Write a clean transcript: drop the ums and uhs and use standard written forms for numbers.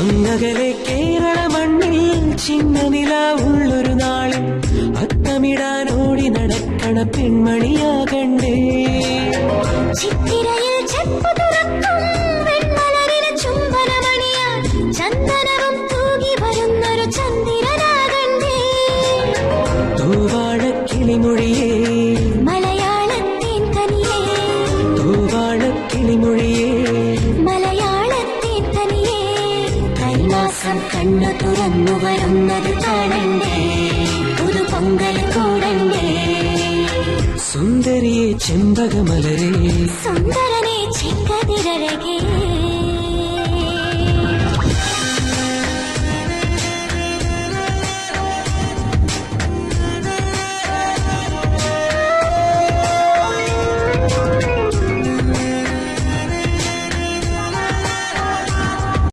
അങ്ങകലെ കേരള മണ്ണിൽ ചിന്നനില ഉള്ളൊരു നാളിൽ അത്തമിടാൻ ഓടി നടക്കണ പെൺമണിയാകണ്ടേ. ചിത്തിരയിൽ ചെപ്പു തുറക്കും വെൺമലരിന് ചുംബനമണിയാൻ ചന്ദനവും തൂകി വരുന്നൊരു ചന്ദ്രനാകണ്ടേ. തൂവാഴക്കിളിമൊഴിയേ മലയാളത്തേൻ കനിയേ, തൂവാഴക്കിളിമൊഴിയേ മലയാളത്തേൻ കനിയേ. കൈലാസം കണ്ണു തുറന്നു വരുന്നത് കാണണ്ടേ, പുതുപൊങ്കൽ കൂടണ്ടേ. സുന്ദരിയെ ചെമ്പകമലരേ, സുന്ദരനെ ചെങ്കതിരഴകേ.